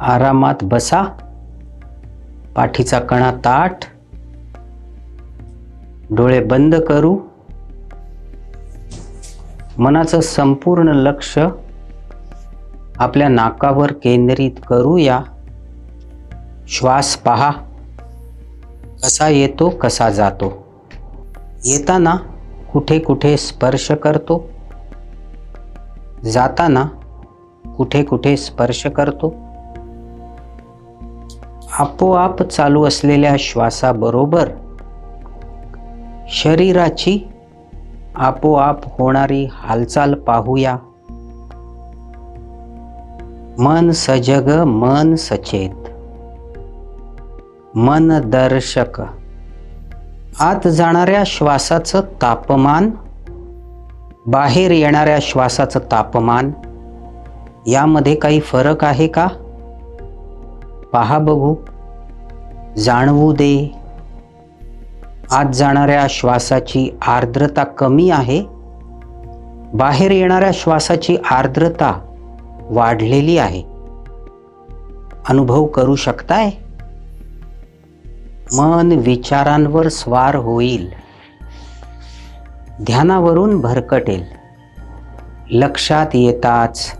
आरामात बसा, पाठीचा कणा ताठ, डोळे बंद करू. मनाचं संपूर्ण लक्ष आपल्या नाकावर केंद्रित करूया. श्वास पहा, कसा येतो कसा जातो. येताना कुठे कुठे स्पर्श करतो, जाताना कुठे कुठे स्पर्श करतो. आपोआप चालू असलेल्या श्वासाबरोबर शरीराची आपोआप होणारी हालचाल पाहूया. मन सजग, मन सचेत, मन दर्शक. आत जाणाऱ्या श्वासाचं तापमान, बाहेर येणाऱ्या श्वासाचं तापमान यामध्ये काही फरक आहे का? पहा बघू, जाणवू दे. आत जाणाऱ्या श्वासाची आर्द्रता कमी आहे, बाहेर येणाऱ्या श्वासाची आर्द्रता वाढलेली आहे. अनुभव करू शकताय? मन विचारांवर स्वार होईल, ध्यानावरून भरकटेल. लक्षात येताच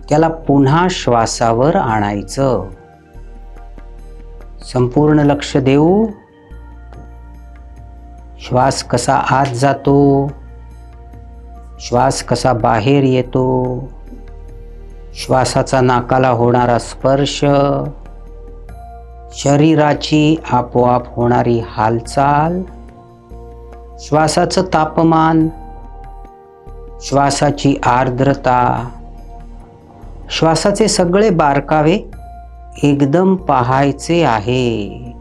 त्याला पुन्हा श्वासावर आणायचं. संपूर्ण लक्ष देऊ. श्वास कसा आत जातो, श्वास कसा बाहेर येतो, श्वासाचा नाकाला होणारा स्पर्श, शरीराची आपोआप होणारी हालचाल, श्वासाचं तापमान, श्वासाची आर्द्रता, श्वासाचे सगळे बारकावे एकदम पाहायचे आहेत.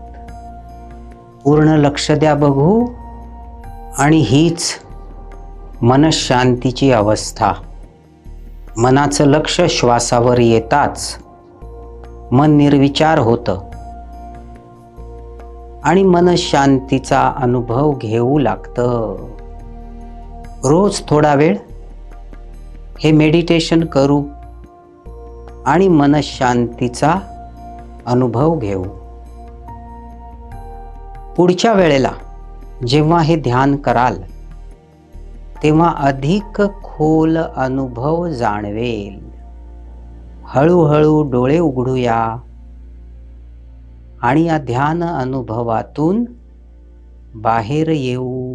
पूर्ण लक्ष द्या बघू. आणि हीच मनशांतीची अवस्था. मनाचं लक्ष श्वासावर येताच मन निर्विचार होतं आणि मनशांतीचा अनुभव घेऊ लागतं. रोज थोडा वेळ हे मेडिटेशन करू आणि मनशांतीचा अनुभव घेऊ. पुढच्या वेळेला जेव्हा हे ध्यान कराल तेव्हा अधिक खोल अनुभव जाणवेल. हळूहळू डोळे उघडूया आणि या ध्यान अनुभवातून बाहेर येऊ.